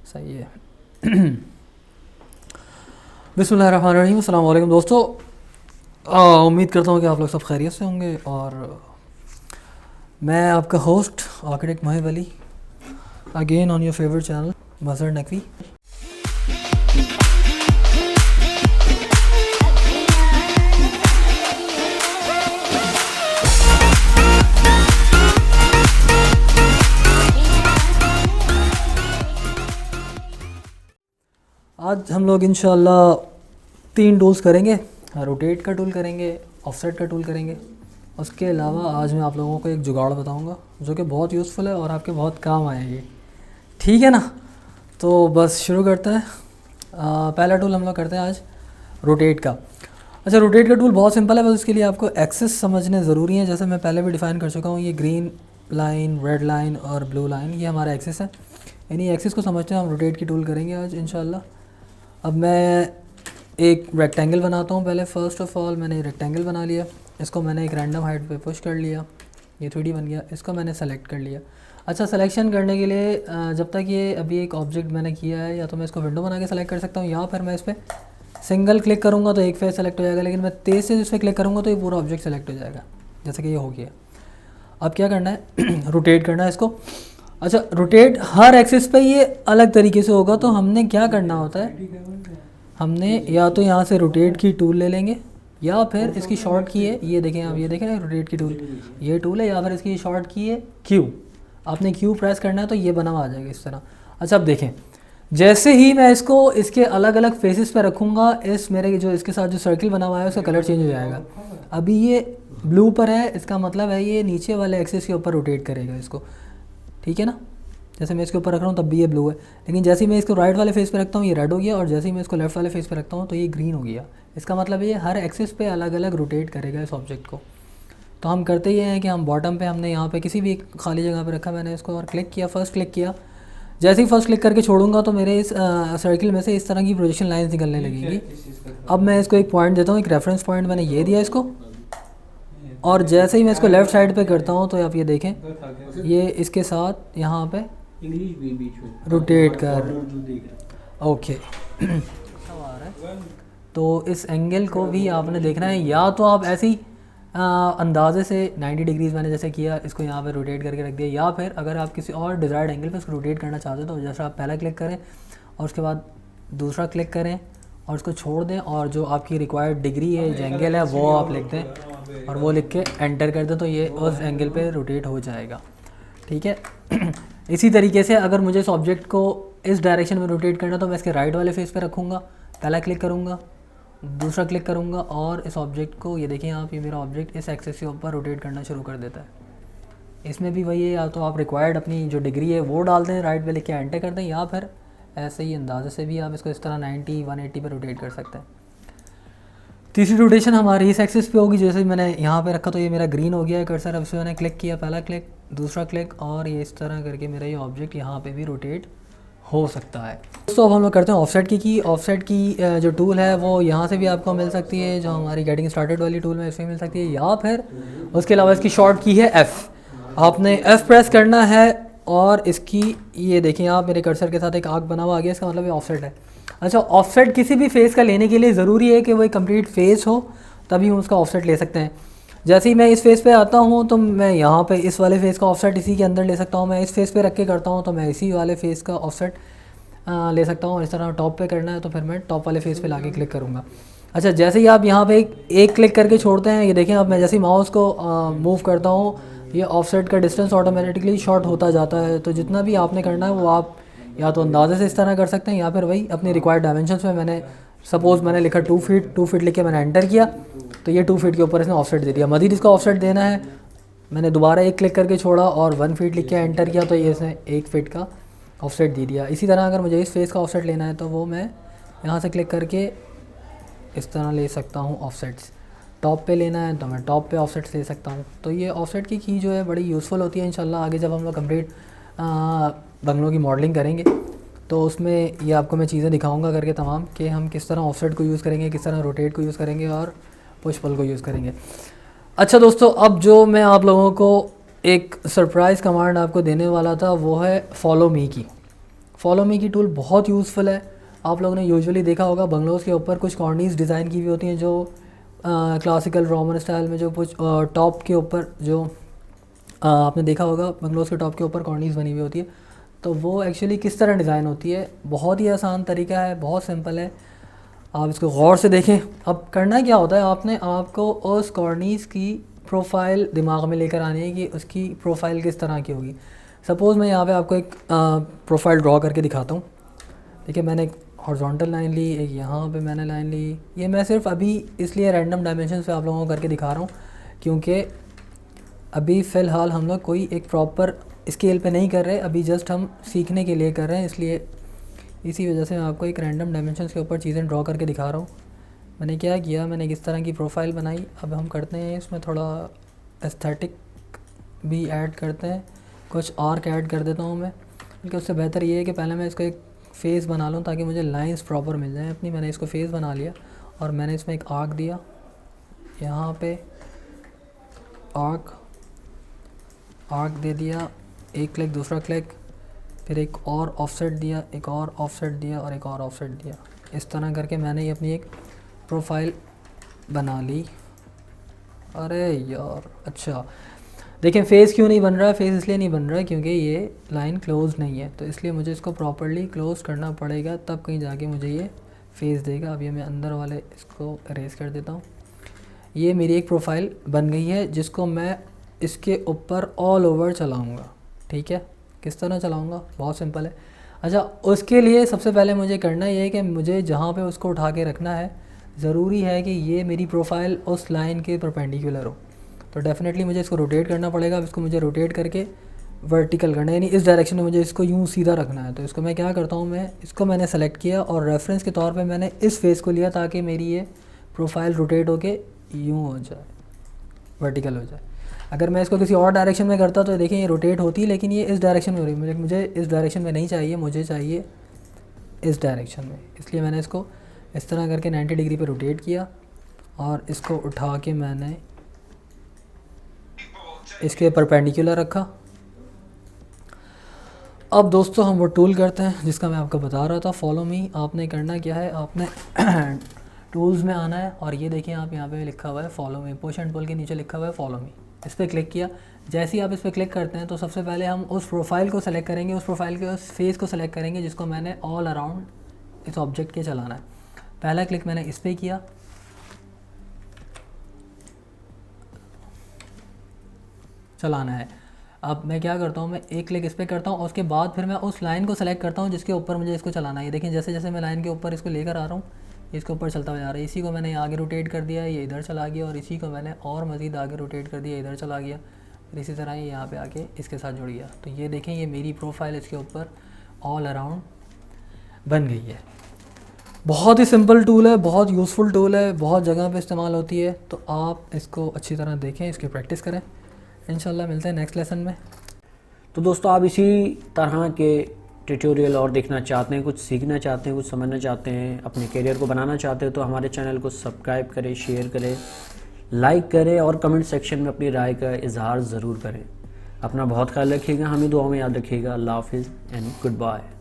सही है। बिस्मिल्लाहिर्रहमानिर्रहीम, अस्सलाम वालेकुम दोस्तों। उम्मीद करता हूँ कि आप लोग सब खैरियत से होंगे। और मैं आपका host architect Mohib Ali, again on your favourite channel Mazhar Naqvi. आज हम लोग इंशाल्लाह 3 टूल्स करेंगे। रोटेट का टूल करेंगे, ऑफसेट का टूल करेंगे। उसके अलावा आज मैं आप लोगों को एक जुगाड़ बताऊंगा जो कि बहुत यूज़फुल है और आपके बहुत काम आएगी। ठीक है ना? तो बस शुरू करते हैं। पहला टूल हम लोग करते हैं आज रोटेट का। अच्छा, रोटेट का टूल बहुत सिंपल है, बस उसके लिए आपको एक्सिस समझने ज़रूरी है। जैसे मैं पहले भी डिफ़ाइन कर चुका हूँ, ये ग्रीन लाइन, रेड लाइन और ब्लू लाइन ये हमारा एक्सिस है। इन्हीं एक्सिस को समझते हैं हम रोटेट की टूल करेंगे आज इंशाल्लाह। अब मैं एक रेक्टेंगल बनाता हूँ। पहले फ़र्स्ट ऑफ़ ऑल मैंने रेक्टेंगल बना लिया, इसको मैंने एक रैंडम हाइट पे पुश कर लिया, ये 3D बन गया। इसको मैंने सेलेक्ट कर लिया। अच्छा, सिलेक्शन करने के लिए जब तक ये अभी एक ऑब्जेक्ट मैंने किया है, या तो मैं इसको विंडो बना के सेलेक्ट कर सकता हूँ, या फिर मैं इस पर सिंगल क्लिक करूँगा तो एक फेस सेलेक्ट हो जाएगा, लेकिन मैं तेज़ से इस पर क्लिक करूँगा तो ये पूरा ऑब्जेक्ट सेलेक्ट हो जाएगा, जैसे कि ये हो गया। अब क्या करना है रोटेट करना है इसको। अच्छा, रोटेट हर एक्सिस पे ये अलग तरीके से होगा, तो हमने क्या करना होता है, हमने या तो यहाँ से रोटेट की टूल ले लेंगे, या फिर इसकी शॉर्ट की है, ये देखें आप, ये देखें ना रोटेट की टूल, ये टूल है, या फिर इसकी शॉर्ट की है क्यू। आपने क्यू प्रेस करना है तो ये बना हुआ आ जाएगा इस तरह। अच्छा, अब देखें, जैसे ही मैं इसको इसके अलग अलग फेसेस पे रखूँगा, इस मेरे जो इसके साथ जो सर्किल बना हुआ है उसका कलर चेंज हो जाएगा। अभी ये ब्लू पर है, इसका मतलब है ये नीचे वाले एक्सिस के ऊपर रोटेट करेगा इसको। ठीक है ना? जैसे मैं इसके ऊपर रख रहा हूँ तब भी ये ब्लू है, लेकिन जैसे ही मैं इसको राइट वाले फेस पे रखता हूँ ये रेड हो गया, और जैसे ही मैं इसको लेफ्ट वाले फेस पे रखता हूँ तो ये ग्रीन हो गया। इसका मतलब ये हर एक्सिस पे अलग अलग रोटेट करेगा इस ऑब्जेक्ट को। तो हम करते ये हैं कि हम बॉटम पे हमने यहाँ पे किसी भी खाली जगह पे रखा, मैंने इसको और क्लिक किया, फर्स्ट क्लिक किया। जैसे ही फर्स्ट क्लिक करके छोड़ूंगा तो मेरे इस सर्किल में से इस तरह की प्रोजेक्शन लाइन्स निकलने लगेंगी। अब मैं इसको एक पॉइंट देता हूँ, एक रेफरेंस पॉइंट मैंने ये दिया इसको, और जैसे ही मैं इसको लेफ़्ट साइड पे करता हूँ तो आप ये देखें ये इसके साथ यहाँ पे रोटेट कर, ओके। तो इस एंगल को भी आपने देखना है, या तो आप ऐसे ही अंदाजे से 90 डिग्रीज़ मैंने जैसे किया, इसको यहाँ पे रोटेट करके रख दिया, या फिर अगर आप किसी और डिज़ायर्ड एंगल पे इसको रोटेट करना चाहते हो तो जैसा आप पहला क्लिक करें और उसके बाद दूसरा क्लिक करें और उसको छोड़ दें, और जो आपकी रिक्वायर्ड डिग्री है, जो एंगल है वो आप लिख दें, और वो लिख के एंटर कर दें, तो ये उस एंगल पे रोटेट हो जाएगा। ठीक है? इसी तरीके से अगर मुझे इस ऑब्जेक्ट को इस डायरेक्शन में रोटेट करना तो मैं इसके राइट वाले फेस पे रखूँगा, पहला क्लिक करूँगा, दूसरा क्लिक करूँगा, और इस ऑब्जेक्ट को ये देखें आप, ये मेरा ऑब्जेक्ट इस एक्सिस के ऊपर रोटेट करना शुरू कर देता है। इसमें भी वही है, या तो आप रिक्वायर्ड अपनी जो डिग्री है वो डाल दें, राइट पे लिख के एंटर कर दें, या फिर ऐसे ही अंदाजे से भी आप इसको इस तरह 90 180 पे रोटेट कर सकते हैं। तीसरी रोटेशन हमारी इस एक्सिस पे होगी। जैसे मैंने यहाँ पे रखा तो ये मेरा ग्रीन हो गया है कर्सर, अब से मैंने क्लिक किया, पहला क्लिक, दूसरा क्लिक, और ये इस तरह करके मेरा ये ऑब्जेक्ट यहाँ पे भी रोटेट हो सकता है। दोस्तों, अब हम लोग करते हैं ऑफसेट की। ऑफसेट की जो टूल है वो यहाँ से भी आपको मिल सकती है, जो हमारी गेटिंग स्टार्टेड वाली टूल में इसमें मिल सकती है, या फिर उसके अलावा इसकी शॉर्ट की है F। आपने F प्रेस करना है, और इसकी ये देखिए आप, मेरे कर्सर के साथ एक आर्क बना हुआ आ गया, इसका मतलब ये ऑफसेट है। अच्छा, ऑफसेट किसी भी फेस का लेने के लिए ज़रूरी है कि वो एक कंप्लीट फेस हो, तभी हम उसका ऑफसेट ले सकते हैं। जैसे ही मैं इस फेस पे आता हूँ तो मैं यहाँ पे इस वाले फेस का ऑफसेट इसी के अंदर ले सकता हूँ, मैं इस फेस पे रख के करता हूँ तो मैं इसी वाले फेस का ऑफसेट ले सकता हूँ, और इस तरह टॉप पे करना है तो फिर मैं टॉप वाले फेस पे लाके क्लिक करूँगा। अच्छा, जैसे ही आप यहाँ पे एक क्लिक करके छोड़ते हैं, ये देखें अब मैं जैसे ही माउस को मूव करता हूँ, ये ऑफसेट का डिस्टेंस ऑटोमेटिकली शॉर्ट होता जाता है। तो जितना भी आपने करना है वो आप या तो अंदाजे से इस तरह कर सकते हैं, या फिर वही अपनी रिक्वायर्ड डायमेंशंस में, मैंने सपोज़ मैंने लिखा 2 फीट लिख के मैंने एंटर किया, तो ये 2 फीट के ऊपर इसने ऑफसेट दे दिया। मज़ीद इसका ऑफसेट देना है, मैंने दोबारा एक क्लिक करके छोड़ा और 1 फीट लिख के एंटर किया, तो ये इसने 1 फीट का ऑफसेट दे दिया। इसी तरह अगर मुझे इस फेस का ऑफसेट लेना है तो वो मैं यहाँ से क्लिक करके इस तरह ले सकता हूँ ऑफसेट्स। टॉप पे लेना है तो मैं टॉप पे ऑफसेट्स ले सकता हूँ। तो ये ऑफसेट की जो है बड़ी यूज़फुल होती है। इंशाल्लाह आगे जब हम लोग कंप्लीट बंगलों की मॉडलिंग करेंगे तो उसमें ये आपको मैं चीज़ें दिखाऊंगा करके तमाम, कि हम किस तरह ऑफसेट को यूज़ करेंगे, किस तरह रोटेट को यूज़ करेंगे और पुश पुल को यूज़ करेंगे। अच्छा दोस्तों, अब जो मैं आप लोगों को एक सरप्राइज़ कमांड आपको देने वाला था वो है फॉलो मी की। फॉलो मी की टूल बहुत यूज़फुल है। आप लोगों ने यूजुअली देखा होगा बंगलोज़ के ऊपर कुछ कॉर्नीस डिज़ाइन की हुई होती हैं, जो क्लासिकल रोमन स्टाइल में, जो कुछ टॉप के ऊपर जो आपने देखा होगा बंगलोज़ के टॉप के ऊपर कॉर्नीस बनी हुई होती है। तो वो एक्चुअली किस तरह डिज़ाइन होती है, बहुत ही आसान तरीका है, बहुत सिंपल है, आप इसको गौर से देखें। अब करना क्या होता है, आपको उस कॉर्नीस की प्रोफाइल दिमाग में लेकर आनी है कि उसकी प्रोफाइल किस तरह की होगी। सपोज़ मैं यहाँ पे आपको एक प्रोफाइल ड्रॉ करके दिखाता हूँ। देखिए मैंने एक हॉरिजॉन्टल लाइन ली, एक यहाँ पे मैंने लाइन ली। ये मैं सिर्फ अभी इसलिए रैंडम डायमेंशन पे आप लोगों को करके दिखा रहा हूँ क्योंकि अभी फ़िलहाल हम लोग कोई एक प्रॉपर स्केल पे नहीं कर रहे, अभी जस्ट हम सीखने के लिए कर रहे हैं, इसलिए इसी वजह से मैं आपको एक रैंडम डायमेंशन के ऊपर चीज़ें ड्रॉ करके दिखा रहा हूँ। मैंने क्या किया, मैंने किस तरह की प्रोफाइल बनाई। अब हम करते हैं इसमें थोड़ा एस्थेटिक भी ऐड करते हैं, कुछ आर्क ऐड कर देता हूँ मैं, बल्कि उससे बेहतर ये है कि पहले मैं इसको एक फ़ेस बना लूँ ताकि मुझे लाइंस प्रॉपर मिल जाएँ अपनी। मैंने इसको फ़ेस बना लिया और मैंने इसमें एक आर्क दिया, यहाँ पे आर्क दे दिया, एक क्लिक, दूसरा क्लिक, फिर एक और ऑफसेट दिया, एक और ऑफसेट दिया और एक और ऑफसेट दिया। इस तरह करके मैंने ये अपनी एक प्रोफाइल बना ली। अरे यार, अच्छा देखें फेस क्यों नहीं बन रहा है, फेस इसलिए नहीं बन रहा है क्योंकि ये लाइन क्लोज नहीं है, तो इसलिए मुझे इसको प्रॉपर्ली क्लोज करना पड़ेगा, तब कहीं जाके मुझे ये फेस देगा। अब ये मैं अंदर वाले इसको इरेज कर देता हूँ। ये मेरी एक प्रोफाइल बन गई है जिसको मैं इसके ऊपर ऑल ओवर चलाऊँगा। ठीक है, किस तरह चलाऊँगा, बहुत सिंपल है। अच्छा, उसके लिए सबसे पहले मुझे करना ये है कि मुझे जहाँ पे उसको उठा के रखना है, ज़रूरी है कि ये मेरी प्रोफाइल उस लाइन के परपेंडिकुलर हो, तो डेफ़िनेटली मुझे इसको रोटेट करना पड़ेगा। अब इसको मुझे रोटेट करके वर्टिकल करना है, यानी इस डायरेक्शन में मुझे इसको यूँ सीधा रखना है। तो इसको मैं क्या करता हूँ, मैं इसको मैंने सेलेक्ट किया और रेफरेंस के तौर पे मैंने इस फेस को लिया ताकि मेरी ये प्रोफाइल रोटेट होके यूँ हो जाए, वर्टिकल हो जाए। अगर मैं इसको किसी और डायरेक्शन में करता तो देखें ये रोटेट होती, लेकिन ये इस डायरेक्शन में हो रही है। मुझे इस डायरेक्शन में नहीं चाहिए, मुझे चाहिए इस डायरेक्शन में, इसलिए मैंने इसको इस तरह करके 90 डिग्री पे रोटेट किया और इसको उठा के मैंने इसके परपेंडिकुलर रखा। अब दोस्तों हम वो टूल करते हैं जिसका मैं आपको बता रहा था, फॉलो मी। आपने करना क्या है, आपने टूल्स में आना है और ये देखिए आप यहाँ पे लिखा हुआ है follow me, push and pull के नीचे लिखा हुआ है फॉलो मी। इस पर क्लिक किया। जैसे ही आप इस पर क्लिक करते हैं तो सबसे पहले हम उस प्रोफाइल को सेलेक्ट करेंगे, उस प्रोफाइल के उस फेस को सेलेक्ट करेंगे जिसको मैंने ऑल अराउंड इस ऑब्जेक्ट के चलाना है। पहला क्लिक मैंने इस पर किया, चलाना है। अब मैं क्या करता हूँ, मैं एक क्लिक इस पर करता हूँ और उसके बाद फिर मैं उस लाइन को सेलेक्ट करता हूँ जिसके ऊपर मुझे इसको चलाना है। ये देखें जैसे जैसे मैं लाइन के ऊपर इसको लेकर आ रहा हूँ, इसके ऊपर चलता हुआ जा रहा है। इसी को मैंने आगे रोटेट कर दिया, ये इधर चला गया, और इसी को मैंने और मज़ीद आगे रोटेट कर दिया, इधर चला गया। फिर इसी तरह ये यहाँ पे आके इसके साथ जुड़ गया। तो ये देखें ये मेरी प्रोफाइल इसके ऊपर ऑल अराउंड बन गई है। बहुत ही सिंपल टूल है, बहुत यूज़फुल टूल है, बहुत जगह पे इस्तेमाल होती है। तो आप इसको अच्छी तरह देखें, इसकी प्रैक्टिस करें। इंशाल्लाह मिलते हैं नेक्स्ट लेसन में। तो दोस्तों आप इसी तरह के ट्यूटोरियल और देखना चाहते हैं, कुछ सीखना चाहते हैं, कुछ समझना चाहते हैं, अपने करियर को बनाना चाहते हैं, तो हमारे चैनल को सब्सक्राइब करें, शेयर करें, लाइक करें और कमेंट सेक्शन में अपनी राय का इजहार ज़रूर करें। अपना बहुत ख्याल रखिएगा, हमें दुआ में याद रखिएगा। अल्लाह हाफिज़ एंड गुड बाय।